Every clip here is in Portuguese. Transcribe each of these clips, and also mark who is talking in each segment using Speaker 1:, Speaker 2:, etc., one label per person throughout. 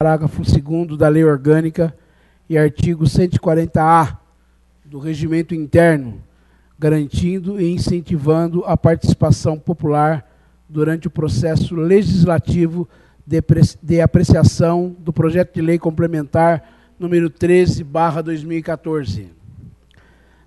Speaker 1: parágrafo 2º da Lei Orgânica e artigo 140-A do Regimento Interno, garantindo e incentivando a participação popular durante o processo legislativo de apreciação do projeto de lei complementar número 13/2014.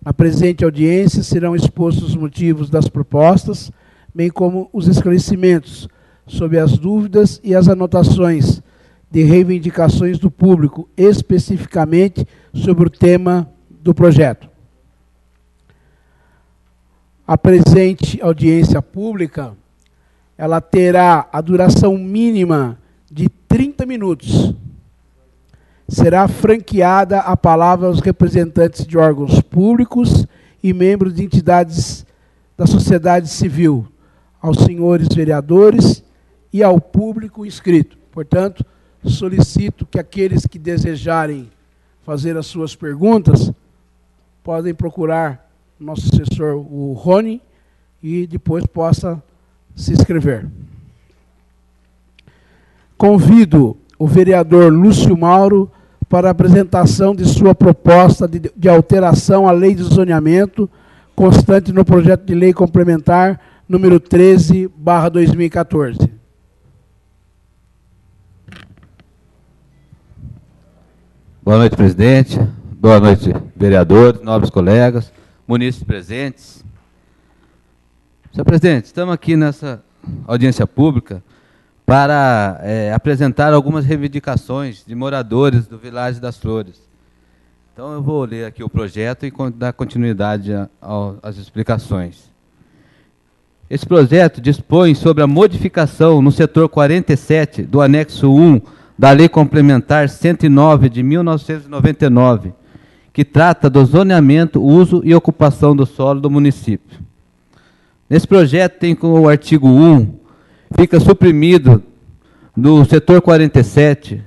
Speaker 1: Na presente audiência serão expostos os motivos das propostas, bem como os esclarecimentos sobre as dúvidas e as anotações de reivindicações do público, especificamente sobre o tema do projeto. A presente audiência pública, ela terá a duração mínima de 30 minutos. Será franqueada a palavra aos representantes de órgãos públicos e membros de entidades da sociedade civil, aos senhores vereadores e ao público inscrito. Portanto, solicito que aqueles que desejarem fazer as suas perguntas podem procurar nosso assessor, o Rony, e depois possa se inscrever. Convido o vereador Lúcio Mauro para a apresentação de sua proposta de alteração à Lei de Zoneamento, constante no projeto de lei complementar número 13/2014.
Speaker 2: Boa noite, presidente. Boa noite, vereadores, nobres colegas, munícipes presentes. Senhor presidente, estamos aqui nessa audiência pública para apresentar algumas reivindicações de moradores do Vilares das Flores. Então, eu vou ler aqui o projeto e dar continuidade às explicações. Esse projeto dispõe sobre a modificação no setor 47 do anexo 1 da Lei Complementar 109 de 1999, que trata do zoneamento, uso e ocupação do solo do município. Nesse projeto tem como o artigo 1, fica suprimido do setor 47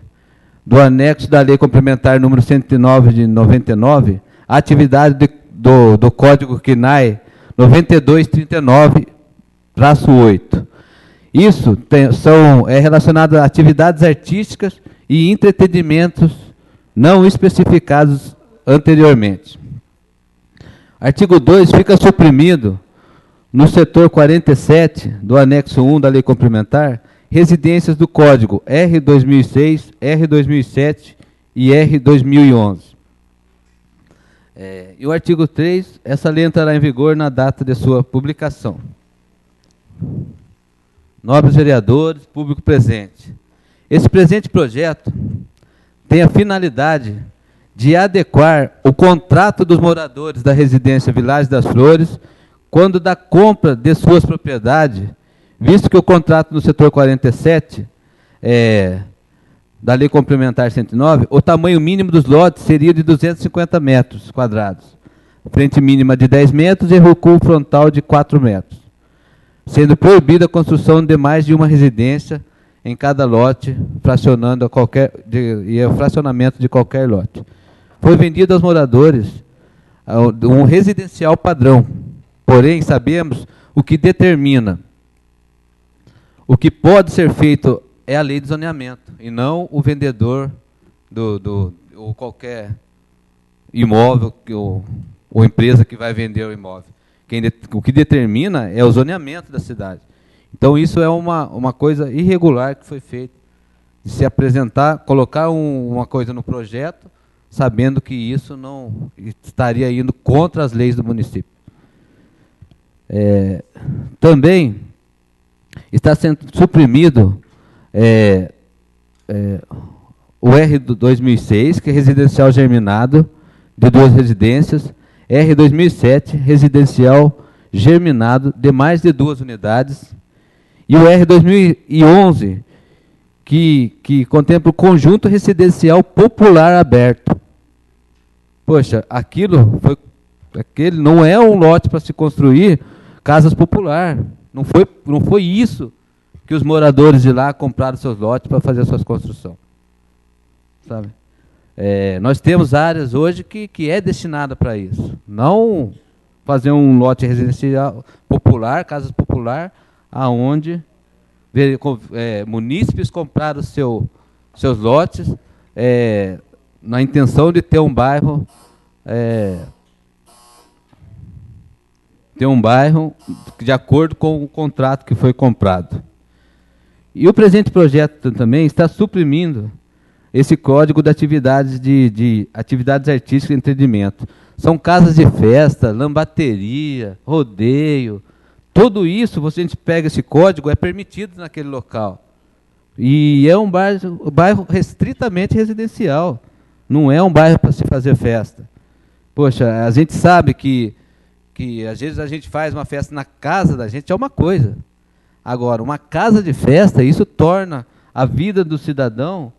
Speaker 2: do anexo da Lei Complementar número 109 de 99, a atividade do Código CNAE 9239-8. Isso é relacionado a atividades artísticas e entretenimentos não especificados anteriormente. Artigo 2 fica suprimido no setor 47 do anexo 1 da Lei Complementar, residências do Código R2006, R2007 e R2011. E o artigo 3, essa lei entrará em vigor na data de sua publicação. Nobres vereadores, público presente. Esse presente projeto tem a finalidade de adequar o contrato dos moradores da residência Vilares das Flores quando da compra de suas propriedades, visto que o contrato no setor 47 da Lei Complementar 109, o tamanho mínimo dos lotes seria de 250 metros quadrados, frente mínima de 10 metros e recuo frontal de 4 metros, sendo proibida a construção de mais de uma residência em cada lote, fracionando e o fracionamento de qualquer lote. Foi vendido aos moradores um residencial padrão, porém sabemos o que determina. O que pode ser feito é a lei de zoneamento, e não o vendedor ou qualquer imóvel ou empresa que vai vender o imóvel. O que determina é o zoneamento da cidade. Então, isso é uma coisa irregular que foi feita, de se apresentar, colocar uma coisa no projeto, sabendo que isso não estaria indo contra as leis do município. Também está sendo suprimido o R2006, que é residencial germinado, de 2 residências, R2007, residencial germinado, de mais de 2 unidades, e o R2011, que contempla o conjunto residencial popular aberto. Poxa, aquele não é um lote para se construir casas populares. Não foi isso que os moradores de lá compraram seus lotes para fazer suas construções. Sabe? Nós temos áreas hoje que é destinada para isso. Não fazer um lote residencial popular, casas popular, aonde munícipes compraram seus lotes, na intenção de ter um bairro de acordo com o contrato que foi comprado. E o presente projeto também está suprimindo esse código de atividades artísticas e entretenimento. São casas de festa, lambateria, rodeio, tudo isso, a gente pega esse código, é permitido naquele local. E é um bairro restritamente residencial, não é um bairro para se fazer festa. Poxa, a gente sabe que às vezes a gente faz uma festa na casa da gente, é uma coisa. Agora, uma casa de festa, isso torna a vida do cidadão,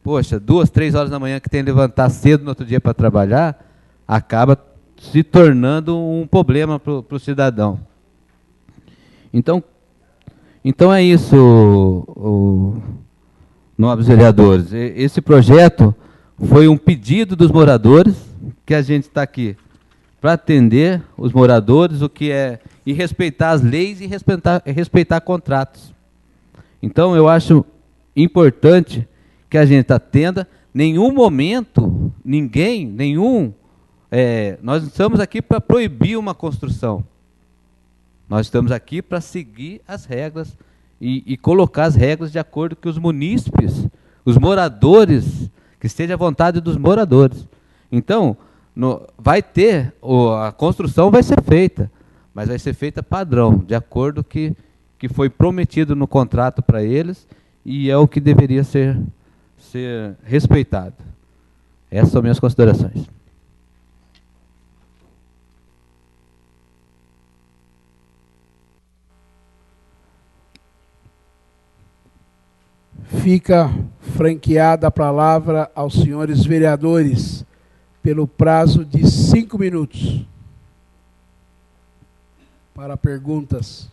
Speaker 2: poxa, 2, 3 horas da manhã que tem que levantar cedo no outro dia para trabalhar, acaba se tornando um problema para o cidadão. Então é isso, nobres vereadores. Esse projeto foi um pedido dos moradores, que a gente está aqui para atender os moradores, o que é, e respeitar as leis e respeitar contratos. Então, eu acho importante que a gente atenda. Nenhum momento, nós não estamos aqui para proibir uma construção. Nós estamos aqui para seguir as regras e colocar as regras de acordo com os munícipes, os moradores, que esteja à vontade dos moradores. Então, vai ter, a construção vai ser feita, mas vai ser feita padrão, de acordo que foi prometido no contrato para eles, e é o que deveria ser respeitado. Essas são minhas considerações.
Speaker 1: Fica franqueada a palavra aos senhores vereadores, pelo prazo de 5 minutos para perguntas.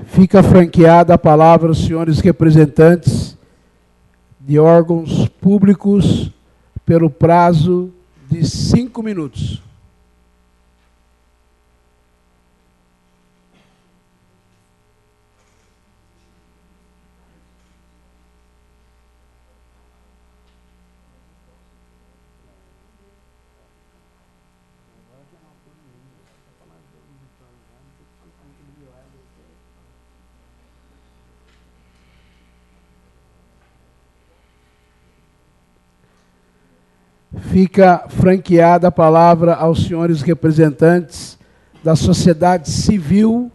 Speaker 1: Fica franqueada a palavra aos senhores representantes de órgãos públicos pelo prazo de 5 minutos. Fica franqueada a palavra aos senhores representantes da sociedade civil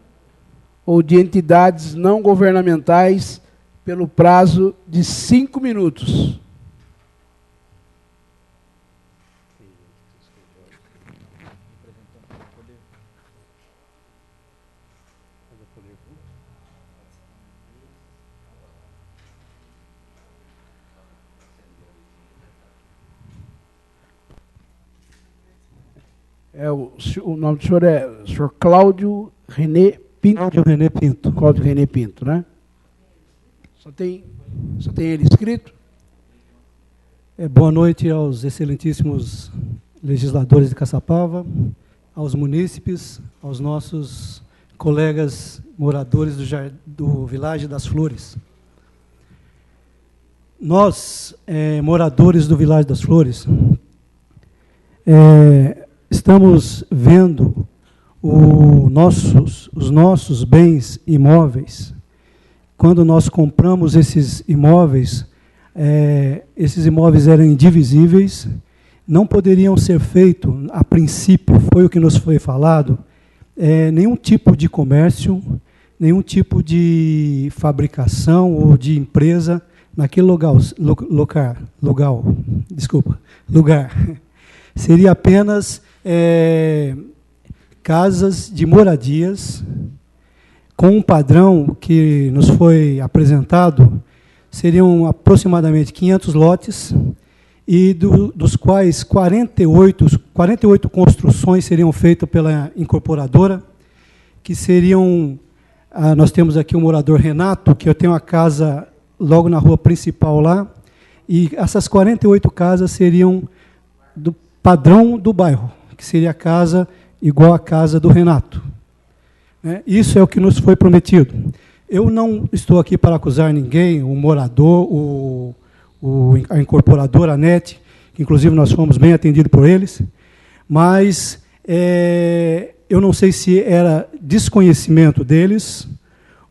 Speaker 1: ou de entidades não governamentais pelo prazo de 5 minutos. O nome do senhor é o senhor Cláudio René Pinto?
Speaker 3: Cláudio René Pinto.
Speaker 1: Cláudio René Pinto, né? Só tem ele escrito?
Speaker 3: Boa noite aos excelentíssimos legisladores de Caçapava, aos munícipes, aos nossos colegas moradores do Vilagem das Flores. Nós, moradores do Vilagem das Flores, estamos vendo os nossos bens imóveis. Quando nós compramos esses imóveis eram indivisíveis, não poderiam ser feito, a princípio, foi o que nos foi falado, nenhum tipo de comércio, nenhum tipo de fabricação ou de empresa naquele lugar. Seria apenas casas de moradias com um padrão que nos foi apresentado, seriam aproximadamente 500 lotes, e dos quais 48 construções seriam feitas pela incorporadora, que seriam, nós temos aqui o morador Renato, que eu tenho a casa logo na rua principal lá, e essas 48 casas seriam do padrão do bairro, que seria a casa igual à casa do Renato. Isso é o que nos foi prometido. Eu não estou aqui para acusar ninguém, o morador, a incorporadora, a NET, que inclusive nós fomos bem atendidos por eles, mas eu não sei se era desconhecimento deles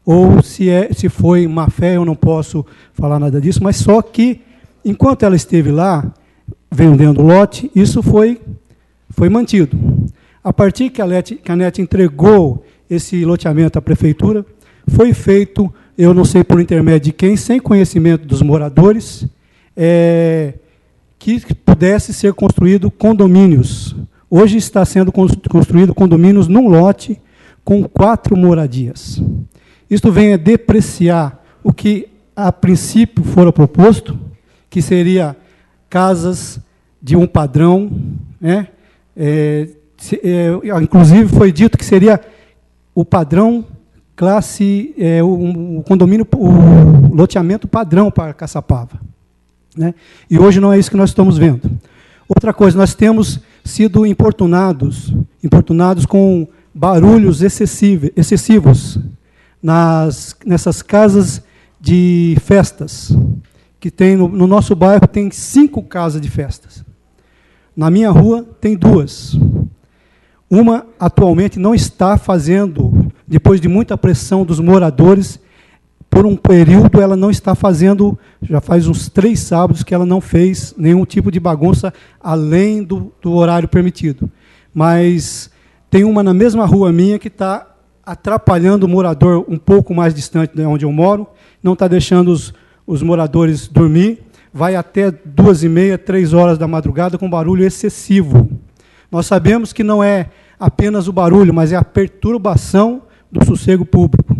Speaker 3: ou se foi má fé, eu não posso falar nada disso, mas só que, enquanto ela esteve lá, vendendo lote, isso foi mantido. A partir que a NET entregou esse loteamento à prefeitura, foi feito, eu não sei por intermédio de quem, sem conhecimento dos moradores, que pudesse ser construído condomínios. Hoje está sendo construído condomínios num lote com 4 moradias. Isto vem a depreciar o que a princípio fora proposto, que seria casas de um padrão, inclusive foi dito que seria o padrão classe, o condomínio, o loteamento padrão para Caçapava. E hoje não é isso que nós estamos vendo. Outra coisa, nós temos sido importunados com barulhos excessivos nessas casas de festas, que tem no nosso bairro tem 5 casas de festas. Na minha rua tem 2. Uma atualmente não está fazendo, depois de muita pressão dos moradores, por um período ela não está fazendo, já faz uns 3 sábados que ela não fez nenhum tipo de bagunça além do horário permitido. Mas tem uma na mesma rua minha que está atrapalhando o morador um pouco mais distante de onde eu moro, não está deixando os moradores dormir, vai até 2h30, 3 horas da madrugada com barulho excessivo. Nós sabemos que não é apenas o barulho, mas é a perturbação do sossego público.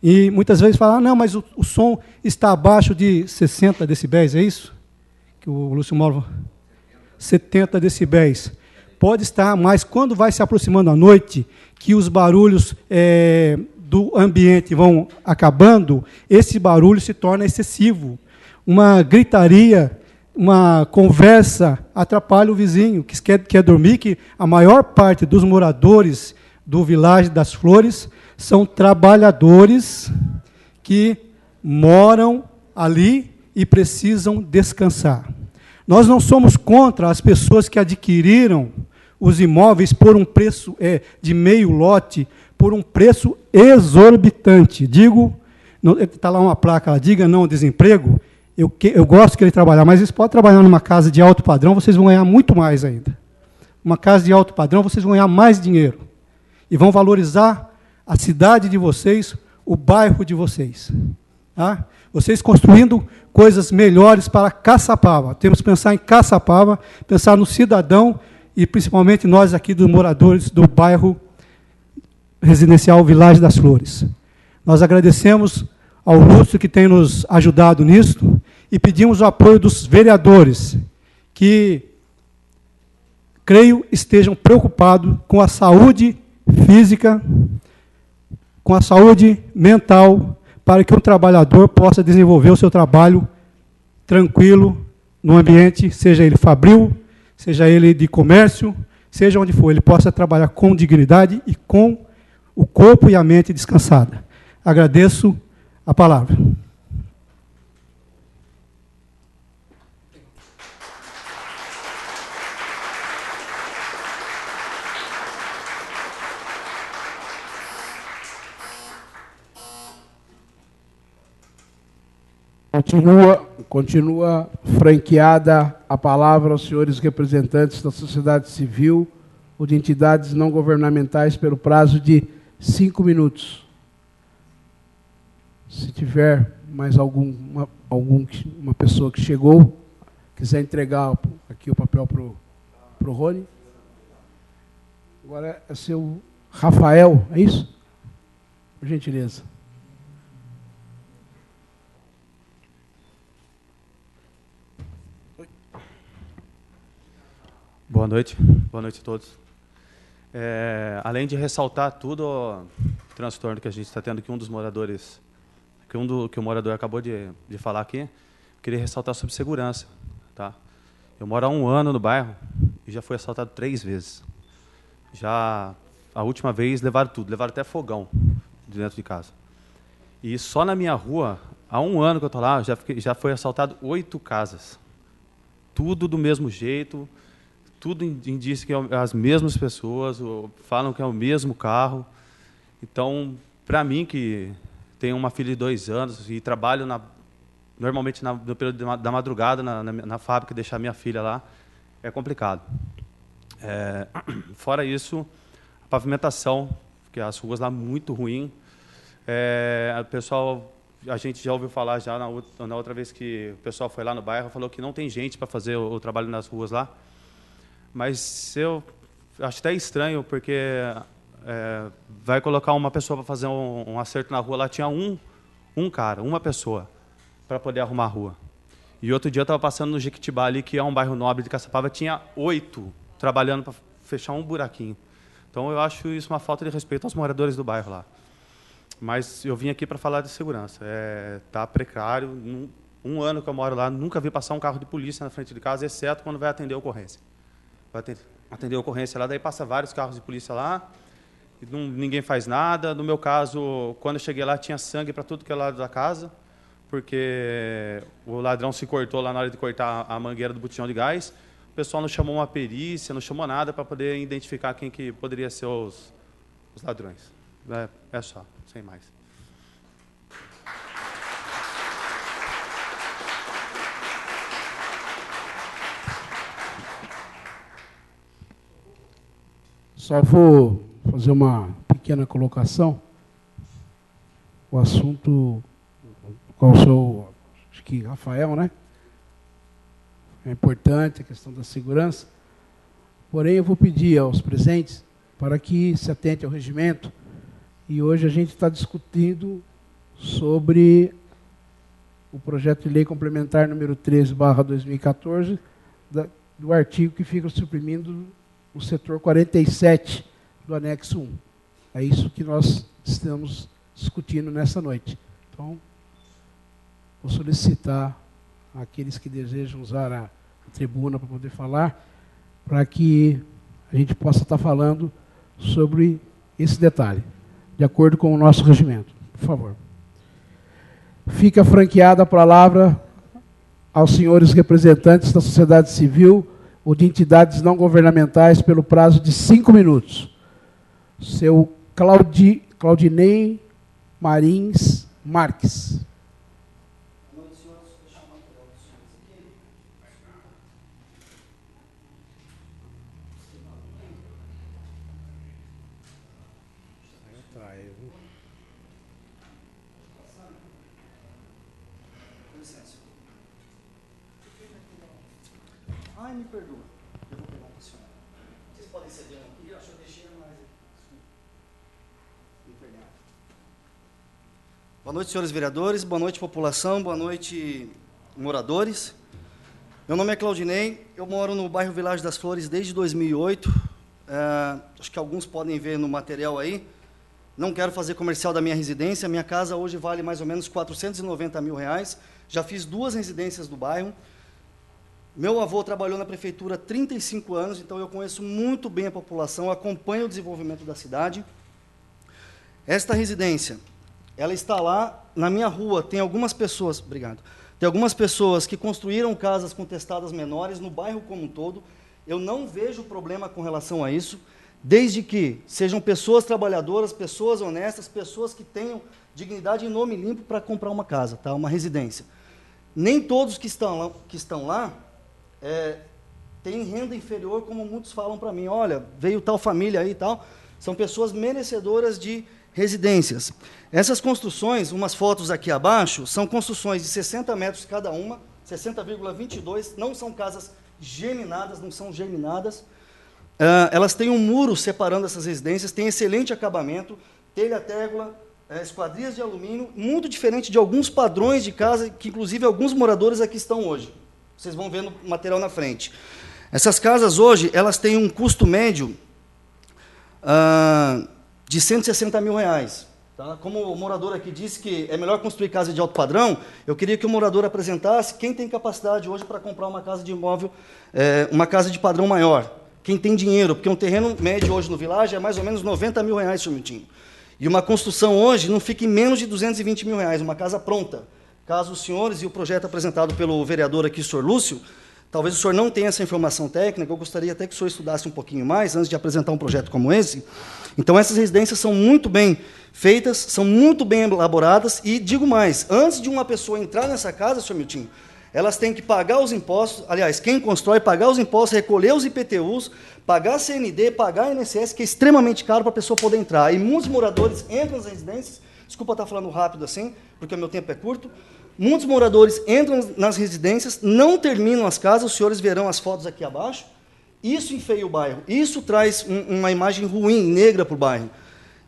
Speaker 3: E muitas vezes falam, não, mas o som está abaixo de 60 decibéis, é isso? Que o Lúcio Mauro... 70 decibéis. Pode estar, mas quando vai se aproximando à noite, que os barulhos do ambiente vão acabando, esse barulho se torna excessivo. Uma gritaria, uma conversa atrapalha o vizinho, que quer dormir, que a maior parte dos moradores do Vilagem das Flores são trabalhadores que moram ali e precisam descansar. Nós não somos contra as pessoas que adquiriram os imóveis por um preço de meio lote, por um preço exorbitante. Digo, está lá uma placa, diga não ao desemprego. Eu gosto que ele trabalhar, mas eles podem trabalhar numa casa de alto padrão, vocês vão ganhar muito mais ainda. Uma casa de alto padrão, vocês vão ganhar mais dinheiro. E vão valorizar a cidade de vocês, o bairro de vocês. Tá? Vocês construindo coisas melhores para Caçapava. Temos que pensar em Caçapava, pensar no cidadão e principalmente nós aqui dos moradores do bairro residencial Vilagem das Flores. Nós agradecemos ao Lúcio que tem nos ajudado nisso e pedimos o apoio dos vereadores que, creio, estejam preocupados com a saúde física, com a saúde mental, para que o trabalhador possa desenvolver o seu trabalho tranquilo no ambiente, seja ele fabril, seja ele de comércio, seja onde for, ele possa trabalhar com dignidade e com o corpo e a mente descansada. Agradeço a palavra.
Speaker 1: Continua franqueada a palavra aos senhores representantes da sociedade civil ou de entidades não governamentais pelo prazo de 5 minutos. Se tiver mais uma pessoa que chegou, quiser entregar aqui o papel para o Rony. Agora é seu Rafael, é isso? Por gentileza.
Speaker 4: Boa noite a todos. Além de ressaltar tudo o transtorno que a gente está tendo, que um dos moradores, que o morador acabou de falar aqui, queria ressaltar sobre segurança. Tá? Eu moro há 1 ano no bairro e já fui assaltado 3 vezes. Já a última vez levaram tudo, levaram até fogão de dentro de casa. E só na minha rua, há 1 ano que eu estou lá, já foi assaltado 8 casas. Tudo do mesmo jeito. Tudo indica que é as mesmas pessoas, falam que é o mesmo carro. Então, para mim, que tenho uma filha de 2 anos e trabalho normalmente no período da madrugada na fábrica, deixar minha filha lá, é complicado. Fora isso, a pavimentação, porque as ruas lá muito ruim. O pessoal, a gente já ouviu falar já na outra vez que o pessoal foi lá no bairro, falou que não tem gente para fazer o trabalho nas ruas lá. Mas eu acho até estranho, porque vai colocar uma pessoa para fazer um acerto na rua. Lá tinha um cara, uma pessoa, para poder arrumar a rua. E outro dia eu estava passando no Jequitibá, ali, que é um bairro nobre de Caçapava, tinha 8 trabalhando para fechar um buraquinho. Então eu acho isso uma falta de respeito aos moradores do bairro lá. Mas eu vim aqui para falar de segurança. Está precário. 1 ano que eu moro lá, nunca vi passar um carro de polícia na frente de casa, exceto quando vai atender a ocorrência. Vai atender a ocorrência lá, daí passa vários carros de polícia lá, e ninguém faz nada. No meu caso, quando eu cheguei lá, tinha sangue para tudo que é lado da casa, porque o ladrão se cortou lá na hora de cortar a mangueira do botijão de gás. O pessoal não chamou uma perícia, não chamou nada para poder identificar quem que poderia ser os ladrões. É só, sem mais.
Speaker 1: Só vou fazer uma pequena colocação. O assunto, qual sou, acho que Rafael, né? É importante a questão da segurança. Porém, eu vou pedir aos presentes para que se atente ao regimento. E hoje a gente está discutindo sobre o projeto de lei complementar número 13/2014, do artigo que fica suprimindo o setor 47 do anexo 1. É isso que nós estamos discutindo nessa noite. Então, vou solicitar àqueles que desejam usar a tribuna para poder falar, para que a gente possa estar falando sobre esse detalhe, de acordo com o nosso regimento. Por favor. Fica franqueada a palavra aos senhores representantes da sociedade civil ou de entidades não governamentais pelo prazo de 5 minutos. Seu Claudinei Marins Marques.
Speaker 5: Ai, me perdoa. Eu vou pegar um funcionário. Vocês podem ceder um aqui? Eu acho que eu deixei mais. Boa noite, senhores vereadores. Boa noite, população. Boa noite, moradores. Meu nome é Claudinei. Eu moro no bairro Vilagem das Flores desde 2008. Acho que alguns podem ver no material aí. Não quero fazer comercial da minha residência. Minha casa hoje vale mais ou menos R$490 mil. Já fiz 2 residências do bairro. Meu avô trabalhou na prefeitura há 35 anos, então eu conheço muito bem a população, acompanho o desenvolvimento da cidade. Esta residência, ela está lá na minha rua. Tem algumas pessoas, obrigado, tem algumas pessoas que construíram casas com testadas menores no bairro como um todo. Eu não vejo problema com relação a isso, desde que sejam pessoas trabalhadoras, pessoas honestas, pessoas que tenham dignidade e nome limpo para comprar uma casa, tá? Uma residência. Nem todos que estão lá têm renda inferior, como muitos falam para mim. Olha, veio tal família aí e tal. São pessoas merecedoras de residências. Essas construções, umas fotos aqui abaixo, são construções de 60 metros cada uma, 60,22, não são casas geminadas, não são germinadas. elas têm um muro separando essas residências, têm excelente acabamento, telha-térgula, esquadrias de alumínio, muito diferente de alguns padrões de casa, que inclusive alguns moradores aqui estão hoje. Vocês vão ver no material na frente. Essas casas hoje, elas têm um custo médio de R$160 mil. Tá? Como o morador aqui disse que é melhor construir casa de alto padrão, eu queria que o morador apresentasse quem tem capacidade hoje para comprar uma casa de imóvel, uma casa de padrão maior. Quem tem dinheiro, porque um terreno médio hoje no Village é mais ou menos R$90 mil, senhor Miltinho. E uma construção hoje não fica em menos de R$220 mil, uma casa pronta. Caso os senhores e o projeto apresentado pelo vereador aqui, o senhor Lúcio, talvez o senhor não tenha essa informação técnica, eu gostaria até que o senhor estudasse um pouquinho mais, antes de apresentar um projeto como esse. Então, essas residências são muito bem feitas, são muito bem elaboradas, e digo mais, antes de uma pessoa entrar nessa casa, senhor Miltinho, elas têm que pagar os impostos, aliás, quem constrói, pagar os impostos, recolher os IPTUs, pagar CND, pagar INSS, que é extremamente caro para a pessoa poder entrar. E muitos moradores entram nas residências, desculpa estar falando rápido assim, porque o meu tempo é curto, muitos moradores entram nas residências, não terminam as casas, os senhores verão as fotos aqui abaixo, isso enfeia o bairro, isso traz uma imagem ruim, negra para o bairro.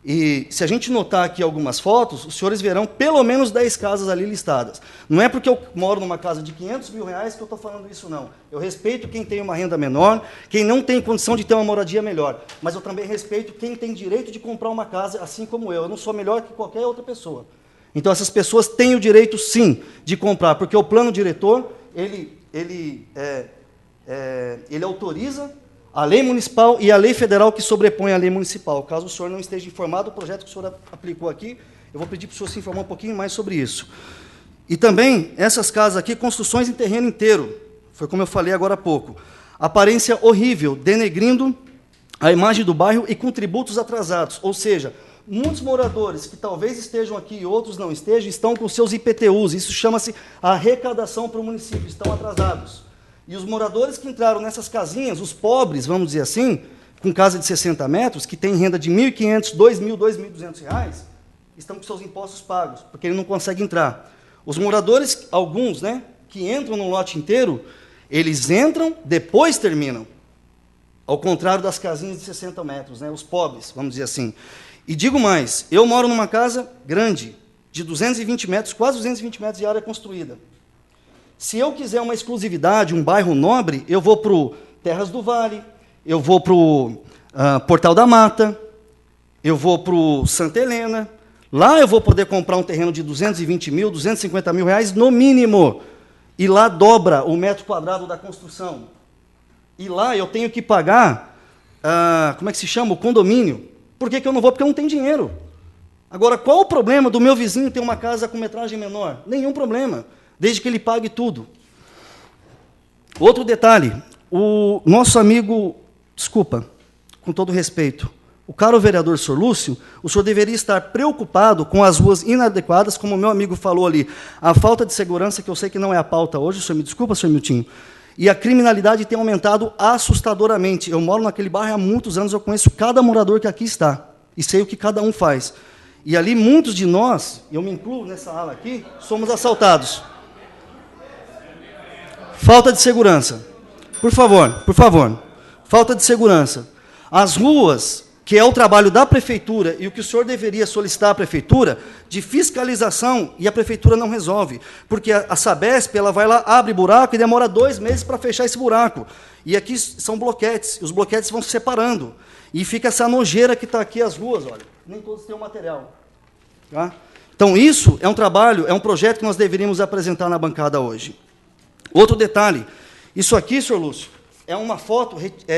Speaker 5: E se a gente notar aqui algumas fotos, os senhores verão pelo menos 10 casas ali listadas. Não é porque eu moro numa casa de R$500 mil que eu estou falando isso, não. Eu respeito quem tem uma renda menor, quem não tem condição de ter uma moradia melhor. Mas eu também respeito quem tem direito de comprar uma casa, assim como eu. Eu não sou melhor que qualquer outra pessoa. Então, essas pessoas têm o direito, sim, de comprar, porque o plano diretor, ele autoriza a lei municipal e a lei federal que sobrepõe a lei municipal. Caso o senhor não esteja informado, o projeto que o senhor aplicou aqui, eu vou pedir para o senhor se informar um pouquinho mais sobre isso. E também, essas casas aqui, construções em terreno inteiro, foi como eu falei agora há pouco. Aparência horrível, denegrindo a imagem do bairro e com tributos atrasados. Ou seja, muitos moradores que talvez estejam aqui e outros não estejam, estão com seus IPTUs. Isso chama-se arrecadação para o município, estão atrasados. E os moradores que entraram nessas casinhas, os pobres, vamos dizer assim, com casa de 60 metros, que tem renda de R$1.500, R$2.000, R$2.200, estão com seus impostos pagos, porque ele não consegue entrar. Os moradores, alguns, né, que entram no lote inteiro, eles entram, depois terminam. Ao contrário das casinhas de 60 metros, né, os pobres, vamos dizer assim. E digo mais, eu moro numa casa grande, de 220 metros, quase 220 metros de área construída. Se eu quiser uma exclusividade, um bairro nobre, eu vou para o Terras do Vale, eu vou para o Portal da Mata, eu vou para o Santa Helena. Lá eu vou poder comprar um terreno de 220 mil, 250 mil reais no mínimo. E lá dobra o metro quadrado da construção. E lá eu tenho que pagar, como é que se chama? O condomínio. Por que eu não vou? Porque eu não tenho dinheiro. Agora, qual o problema do meu vizinho ter uma casa com metragem menor? Nenhum problema, desde que ele pague tudo. Outro detalhe, o nosso amigo, desculpa, com todo respeito, o caro vereador Sr. Lúcio, o senhor deveria estar preocupado com as ruas inadequadas, como o meu amigo falou ali, a falta de segurança, que eu sei que não é a pauta hoje, o senhor me desculpa, Sr. Miltinho, e a criminalidade tem aumentado assustadoramente. Eu moro naquele bairro há muitos anos, eu conheço cada morador que aqui está, e sei o que cada um faz. E ali muitos de nós, eu me incluo nessa ala aqui, somos assaltados. Falta de segurança. Por favor. Falta de segurança. As ruas, que é o trabalho da prefeitura, e o que o senhor deveria solicitar à prefeitura, de fiscalização, e a prefeitura não resolve. Porque a Sabesp, ela vai lá, abre buraco e demora 2 meses para fechar esse buraco. E aqui são bloquetes, os bloquetes vão se separando. E fica essa nojeira que está aqui as ruas, olha. Nem todos têm o material. Tá? Então, isso é um trabalho, é um projeto que nós deveríamos apresentar na bancada hoje. Outro detalhe, isso aqui, senhor Lúcio, é uma foto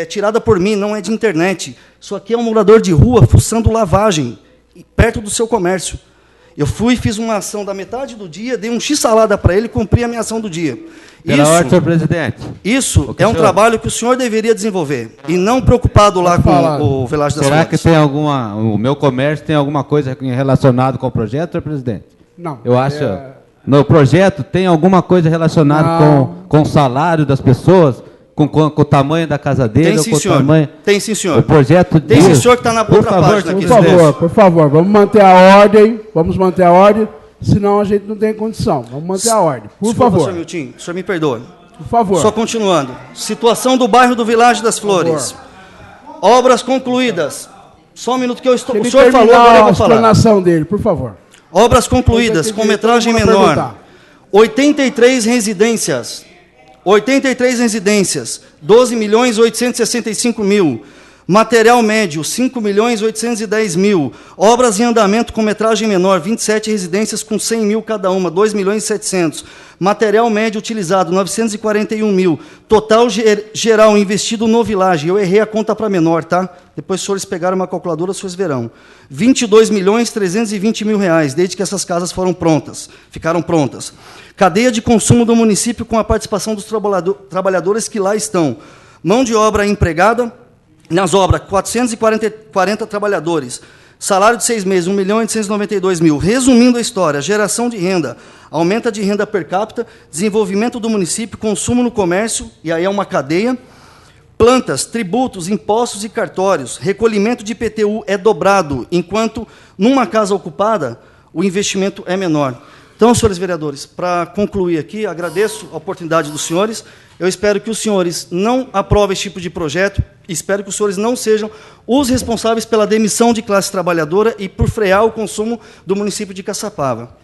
Speaker 5: tirada por mim, não é de internet. Isso aqui é um morador de rua fuçando lavagem, perto do seu comércio. Eu fiz uma ação da metade do dia, dei um x-salada para ele e cumpri a minha ação do dia.
Speaker 2: Pela ordem, senhor presidente.
Speaker 5: Isso é um trabalho que o senhor deveria desenvolver, e não preocupado lá com o Velagem das Flores.
Speaker 2: Será que tem o meu comércio tem alguma coisa relacionada com o projeto, senhor presidente?
Speaker 1: Não.
Speaker 2: Eu acho... No projeto tem alguma coisa relacionada com o salário das pessoas, com o tamanho da casa dele?
Speaker 5: Tem sim,
Speaker 2: com
Speaker 5: senhor.
Speaker 2: O tamanho...
Speaker 5: Tem sim, senhor.
Speaker 2: O projeto
Speaker 5: tem sim, senhor, que está na outra página aqui.
Speaker 1: Por favor, vamos manter a ordem, senão a gente não tem condição. Vamos manter a ordem, por favor.
Speaker 5: Senhor Miltinho, o senhor me perdoa.
Speaker 1: Por favor.
Speaker 5: Só continuando. Situação do bairro do Vilagem das Flores. Obras concluídas. Só um minuto que o senhor falou,
Speaker 1: terminar
Speaker 5: agora eu
Speaker 1: a
Speaker 5: vou falar.
Speaker 1: explanação dele, por favor.
Speaker 5: Obras concluídas, com metragem menor. 83 residências. 83 residências, 12.865.000. Material médio, 5.810.000. Obras em andamento com metragem menor, 27 residências com 100.000 cada uma, 2.700.000. Material médio utilizado, 941.000. Total geral investido no Village. Eu errei a conta para menor, tá? Depois, se os senhores pegarem uma calculadora, os senhores verão. 22.320.000 reais, desde que essas casas ficaram prontas. Cadeia de consumo do município com a participação dos trabalhadores que lá estão. Mão de obra empregada, nas obras, 440 trabalhadores. Salário de 6 meses, 1.892.000. Resumindo a história, geração de renda, aumento de renda per capita, desenvolvimento do município, consumo no comércio, e aí é uma cadeia. Plantas, tributos, impostos e cartórios. Recolhimento de IPTU é dobrado, enquanto numa casa ocupada o investimento é menor. Então, senhores vereadores, para concluir aqui, agradeço a oportunidade dos senhores. Eu espero que os senhores não aprovem esse tipo de projeto, espero que os senhores não sejam os responsáveis pela demissão de classe trabalhadora e por frear o consumo do município de Caçapava.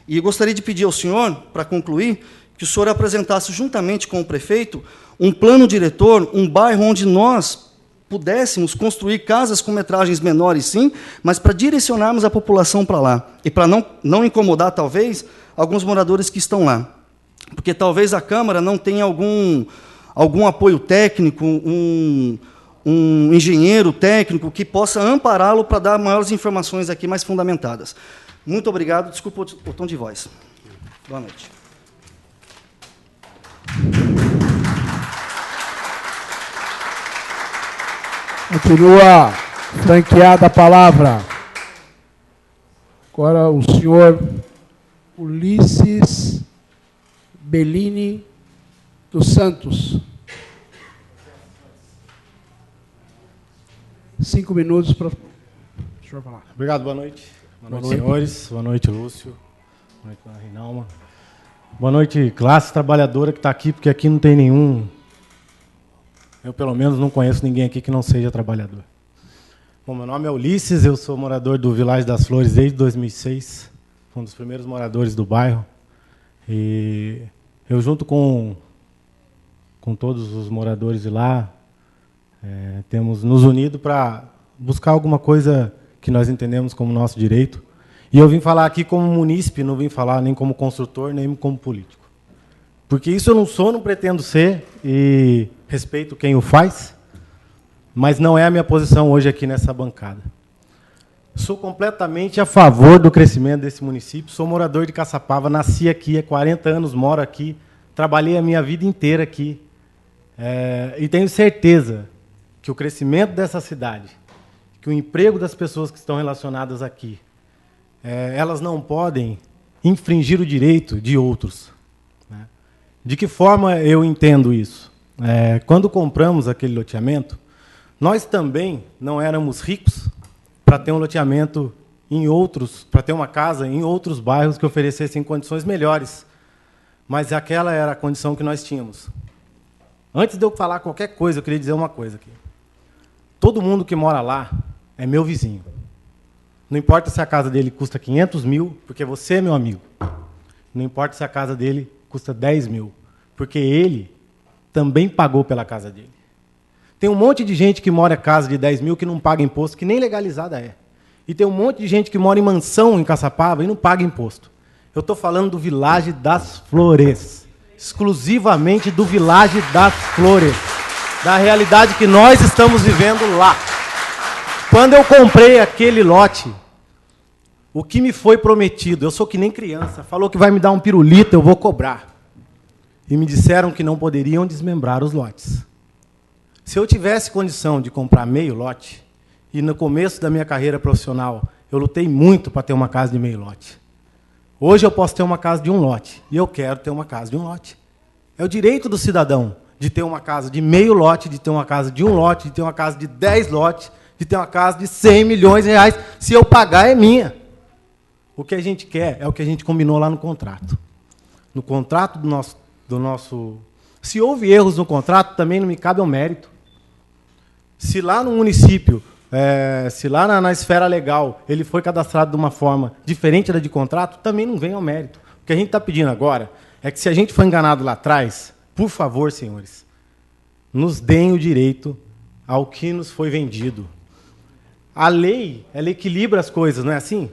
Speaker 5: E gostaria de pedir ao senhor, para concluir, que o senhor apresentasse, juntamente com o prefeito, um plano diretor, um bairro onde nós pudéssemos construir casas com metragens menores, sim, mas para direcionarmos a população para lá. E para não incomodar, talvez, alguns moradores que estão lá. Porque talvez a Câmara não tenha algum apoio técnico, um engenheiro técnico que possa ampará-lo para dar maiores informações aqui, mais fundamentadas. Muito obrigado. Desculpa o tom de voz. Boa noite.
Speaker 1: Continua franqueada a palavra. Agora o senhor Ulisses Bellini dos Santos. 5 minutos para o senhor falar.
Speaker 6: Obrigado, boa noite. Boa noite, senhores. Boa noite, Lúcio. Boa noite, dona Rinalma. Boa noite, classe trabalhadora que está aqui, porque aqui não tem nenhum... Eu, pelo menos, não conheço ninguém aqui que não seja trabalhador. Bom, meu nome é Ulisses, eu sou morador do Village das Flores desde 2006. Fui um dos primeiros moradores do bairro. E eu, junto com todos os moradores de lá, temos nos unido para buscar alguma coisa que nós entendemos como nosso direito. E eu vim falar aqui como munícipe, não vim falar nem como construtor, nem como político. Porque isso eu não sou, não pretendo ser, e respeito quem o faz, mas não é a minha posição hoje aqui nessa bancada. Sou completamente a favor do crescimento desse município, sou morador de Caçapava, nasci aqui, há 40 anos moro aqui, trabalhei a minha vida inteira aqui, e tenho certeza que o crescimento dessa cidade, que o emprego das pessoas que estão relacionadas aqui, elas não podem infringir o direito de outros. Né? De que forma eu entendo isso? Quando compramos aquele loteamento, nós também não éramos ricos para ter um loteamento em outros, para ter uma casa em outros bairros que oferecessem condições melhores. Mas aquela era a condição que nós tínhamos. Antes de eu falar qualquer coisa, eu queria dizer uma coisa aqui. Todo mundo que mora lá é meu vizinho. Não importa se a casa dele custa 500 mil, porque você é meu amigo. Não importa se a casa dele custa 10 mil, porque ele também pagou pela casa dele. Tem um monte de gente que mora em casa de 10 mil que não paga imposto, que nem legalizada é. E tem um monte de gente que mora em mansão em Caçapava e não paga imposto. Eu estou falando do Village das Flores. Exclusivamente do Village das Flores. Da realidade que nós estamos vivendo lá. Quando eu comprei aquele lote, o que me foi prometido, eu sou que nem criança, falou que vai me dar um pirulito, eu vou cobrar. E me disseram que não poderiam desmembrar os lotes. Se eu tivesse condição de comprar meio lote, e no começo da minha carreira profissional, eu lutei muito para ter uma casa de meio lote. Hoje eu posso ter uma casa de um lote, e eu quero ter uma casa de um lote. É o direito do cidadão de ter uma casa de meio lote, de ter uma casa de um lote, de ter uma casa de 10 lotes, de ter uma casa de 100 milhões de reais. Se eu pagar, é minha. O que a gente quer é o que a gente combinou lá no contrato. No contrato do nosso... Se houve erros no contrato, também não me cabe ao mérito. Se lá no município, se lá na esfera legal, ele foi cadastrado de uma forma diferente da de contrato, também não vem ao mérito. O que a gente está pedindo agora é que, se a gente foi enganado lá atrás, por favor, senhores, nos deem o direito ao que nos foi vendido. A lei, ela equilibra as coisas, não é assim?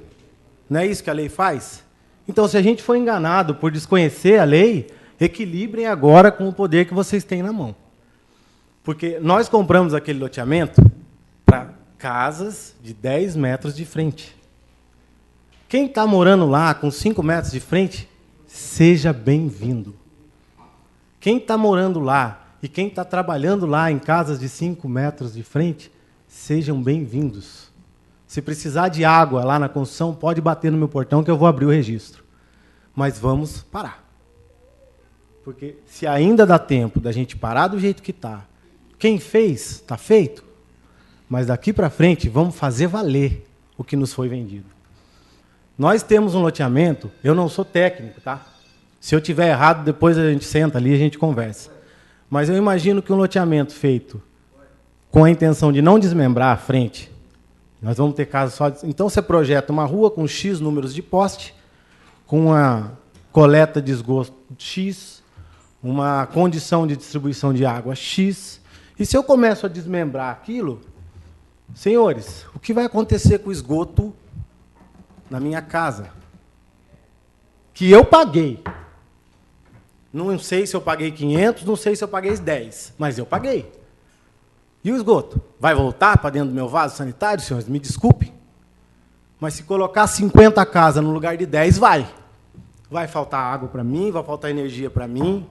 Speaker 6: Não é isso que a lei faz? Então, se a gente foi enganado por desconhecer a lei, equilibrem agora com o poder que vocês têm na mão. Porque nós compramos aquele loteamento para casas de 10 metros de frente. Quem está morando lá com 5 metros de frente, seja bem-vindo. Quem está morando lá e quem está trabalhando lá em casas de 5 metros de frente, sejam bem-vindos. Se precisar de água lá na construção, pode bater no meu portão que eu vou abrir o registro. Mas vamos parar. Porque se ainda dá tempo da gente parar do jeito que está, quem fez, está feito. Mas daqui para frente, vamos fazer valer o que nos foi vendido. Nós temos um loteamento, eu não sou técnico, tá? Se eu tiver errado, depois a gente senta ali e a gente conversa. Mas eu imagino que um loteamento feito com a intenção de não desmembrar a frente, nós vamos ter casas só... Então, você projeta uma rua com X números de poste, com uma coleta de esgoto X, uma condição de distribuição de água X. E se eu começo a desmembrar aquilo, senhores, o que vai acontecer com o esgoto na minha casa? Que eu paguei. Não sei se eu paguei 500, não sei se eu paguei 10, mas eu paguei. E o esgoto? Vai voltar para dentro do meu vaso sanitário, senhores? Me desculpem. Mas se colocar 50 casas no lugar de 10, vai. Vai faltar água para mim, vai faltar energia para mim,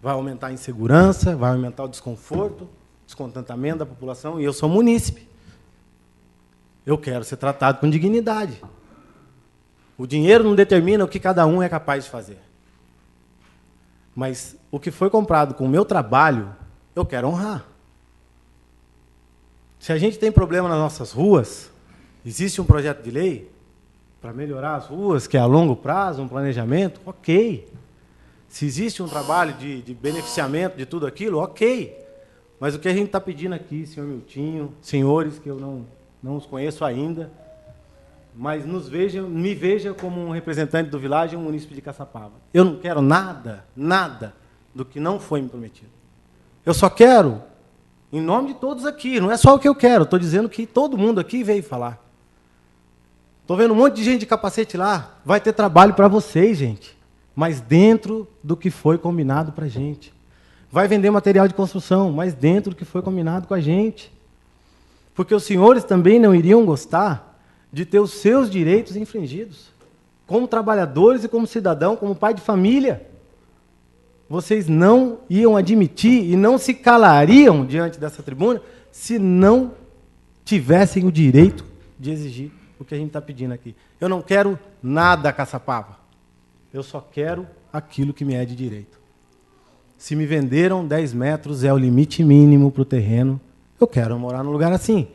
Speaker 6: vai aumentar a insegurança, vai aumentar o desconforto, descontentamento da população, e eu sou munícipe. Eu quero ser tratado com dignidade. O dinheiro não determina o que cada um é capaz de fazer. Mas o que foi comprado com o meu trabalho, eu quero honrar. Se a gente tem problema nas nossas ruas, existe um projeto de lei para melhorar as ruas, que é a longo prazo, um planejamento, ok. Se existe um trabalho de beneficiamento de tudo aquilo, ok. Mas o que a gente está pedindo aqui, senhor Miltinho, senhores, que eu não os conheço ainda, mas me veja como um representante do Village e um munícipe de Caçapava. Eu não quero nada do que não foi me prometido. Eu só quero, em nome de todos aqui, não é só o que eu quero, estou dizendo que todo mundo aqui veio falar. Estou vendo um monte de gente de capacete lá, vai ter trabalho para vocês, gente, mas dentro do que foi combinado para a gente. Vai vender material de construção, mas dentro do que foi combinado com a gente. Porque os senhores também não iriam gostar de ter os seus direitos infringidos, como trabalhadores e como cidadão, como pai de família. Vocês não iam admitir e não se calariam diante dessa tribuna se não tivessem o direito de exigir o que a gente está pedindo aqui. Eu não quero nada, Caçapava. Eu só quero aquilo que me é de direito. Se me venderam 10 metros, é o limite mínimo para o terreno, eu quero morar num lugar assim.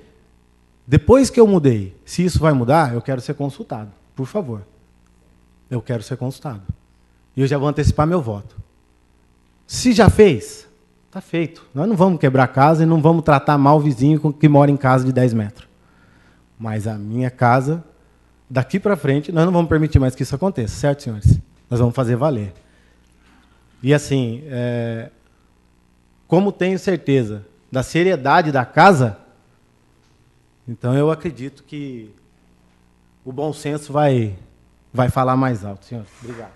Speaker 6: Depois que eu mudei, se isso vai mudar, eu quero ser consultado. Por favor. Eu quero ser consultado. E eu já vou antecipar meu voto. Se já fez, está feito. Nós não vamos quebrar a casa e não vamos tratar mal o vizinho que mora em casa de 10 metros. Mas a minha casa, daqui para frente, nós não vamos permitir mais que isso aconteça. Certo, senhores? Nós vamos fazer valer. E assim, como tenho certeza da seriedade da casa, então eu acredito que o bom senso vai falar mais alto, senhor. Obrigado.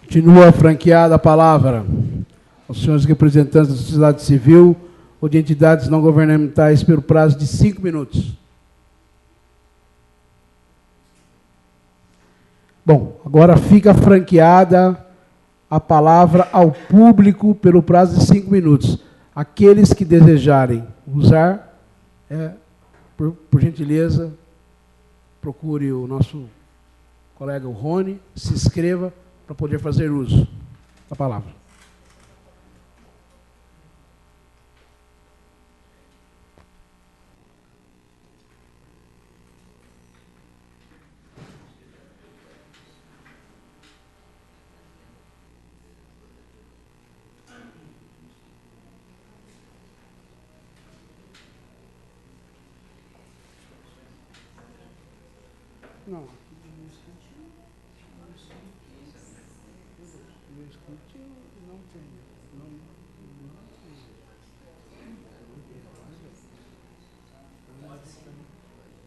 Speaker 1: Continua franqueada a palavra aos senhores representantes da sociedade civil ou de entidades não governamentais pelo prazo de 5 minutos. Bom, agora fica franqueada a palavra ao público pelo prazo de 5 minutos. Aqueles que desejarem usar, por gentileza, procure o nosso colega o Rony, se inscreva para poder fazer uso. a palavra. Não. Não tem.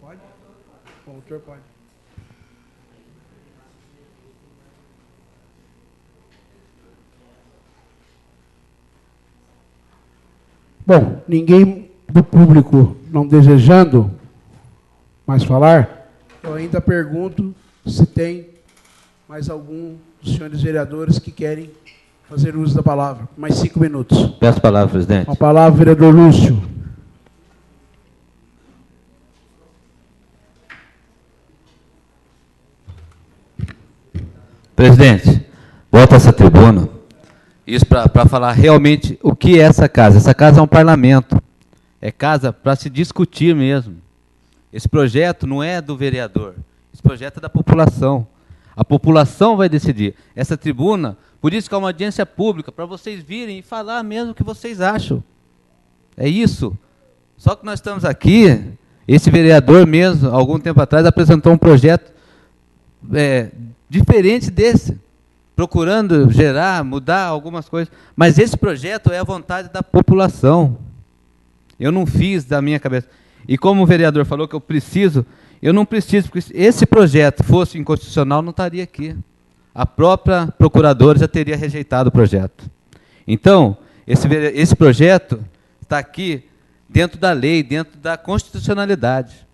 Speaker 1: Pode? O autor pode. Bom, ninguém do público não desejando mais falar, eu ainda pergunto se tem mais algum dos senhores vereadores que querem fazer uso da palavra. Mais 5 minutos.
Speaker 2: Peço a palavra, presidente.
Speaker 1: Com a palavra, vereador Lúcio.
Speaker 2: Presidente, volta a essa tribuna. Isso para falar realmente o que é essa casa. Essa casa é um parlamento. É casa para se discutir mesmo. Esse projeto não é do vereador. Esse projeto é da população. A população vai decidir. Essa tribuna, por isso que é uma audiência pública, para vocês virem e falar mesmo o que vocês acham. É isso. Só que nós estamos aqui, esse vereador mesmo, algum tempo atrás, apresentou um projeto diferente desse, procurando gerar, mudar algumas coisas. Mas esse projeto é a vontade da população. Eu não fiz da minha cabeça. E como o vereador falou que eu não preciso, porque se esse projeto fosse inconstitucional, não estaria aqui. A própria procuradora já teria rejeitado o projeto. Então, esse projeto está aqui dentro da lei, dentro da constitucionalidade.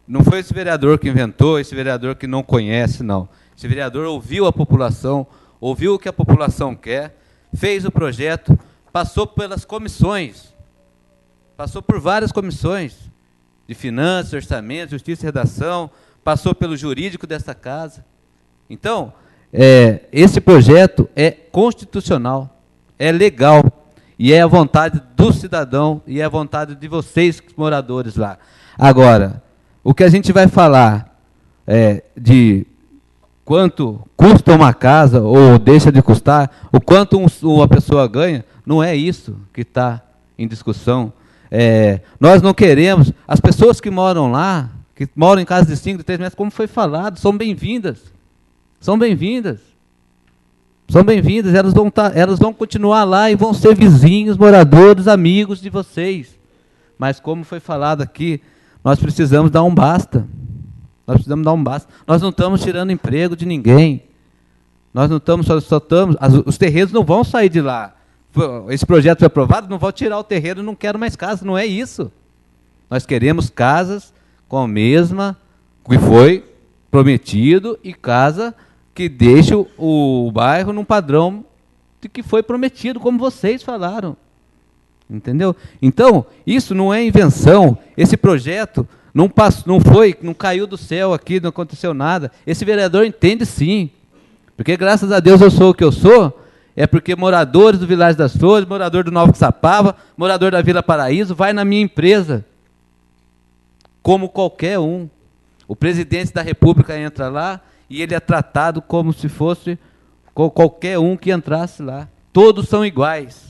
Speaker 2: Não foi esse vereador que inventou, esse vereador que não conhece, não. Esse vereador ouviu a população, ouviu o que a população quer, fez o projeto, passou pelas comissões, passou por várias comissões, de finanças, orçamento, justiça e redação, passou pelo jurídico desta casa. Então, esse projeto é constitucional, é legal, e é a vontade do cidadão, e é a vontade de vocês, moradores lá. Agora, o que a gente vai falar de quanto custa uma casa, ou deixa de custar, o quanto uma pessoa ganha, não é isso que está em discussão. Nós não queremos, as pessoas que moram lá, que moram em casas de 5, de 3 metros, como foi falado, são bem-vindas. São bem-vindas. São bem-vindas, elas vão continuar lá e vão ser vizinhos, moradores, amigos de vocês. Mas como foi falado aqui, nós precisamos dar um basta. Nós precisamos dar um basta. Nós não estamos tirando emprego de ninguém. Nós não estamos, só estamos, os terrenos não vão sair de lá. Esse projeto foi aprovado, não vou tirar o terreno, não quero mais casa, não é isso. Nós queremos casas com a mesma que foi prometido e casa que deixe o bairro num padrão de que foi prometido, como vocês falaram. Entendeu? Então, isso não é invenção. Esse projeto não caiu do céu aqui, não aconteceu nada. Esse vereador entende sim. Porque graças a Deus eu sou o que eu sou. É porque moradores do Vilares das Flores, morador do Nova Quixapava, morador da Vila Paraíso, vai na minha empresa, como qualquer um. O presidente da República entra lá e ele é tratado como se fosse qualquer um que entrasse lá. Todos são iguais.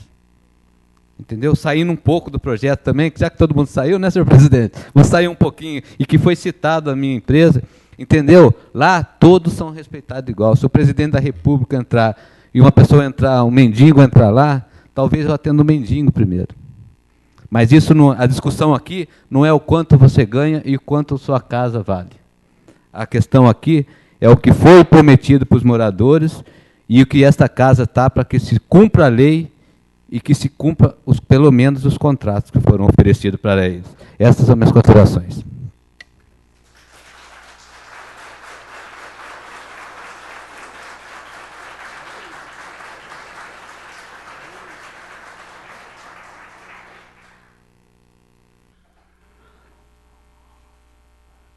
Speaker 2: Entendeu? Saindo um pouco do projeto também, já que todo mundo saiu, né, senhor presidente? Vou sair um pouquinho, e que foi citado a minha empresa, entendeu? Lá todos são respeitados igual. Se o presidente da República entrar e uma pessoa entrar, um mendigo entrar lá, talvez eu atenda o mendigo primeiro. Mas isso não, a discussão aqui não é o quanto você ganha e o quanto a sua casa vale. A questão aqui é o que foi prometido para os moradores e o que esta casa está para que se cumpra a lei e que se cumpra pelo menos os contratos que foram oferecidos para eles. Essas são minhas considerações.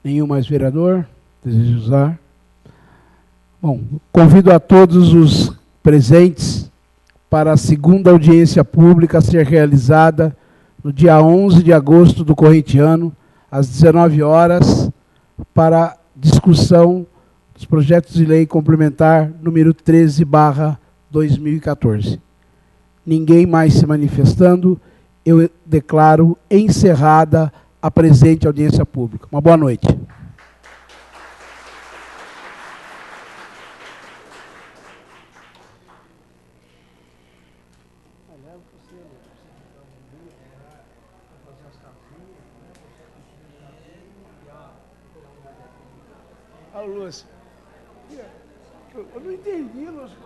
Speaker 1: Nenhum mais vereador deseja usar? Bom, convido a todos os presentes para a segunda audiência pública a ser realizada no dia 11 de agosto do corrente ano, às 19 horas, para discussão dos projetos de lei complementar número 13/2014. Ninguém mais se manifestando, eu declaro encerrada a presente audiência pública. Uma boa noite. Alô, Lúcio. Eu não entendi, Lúcio.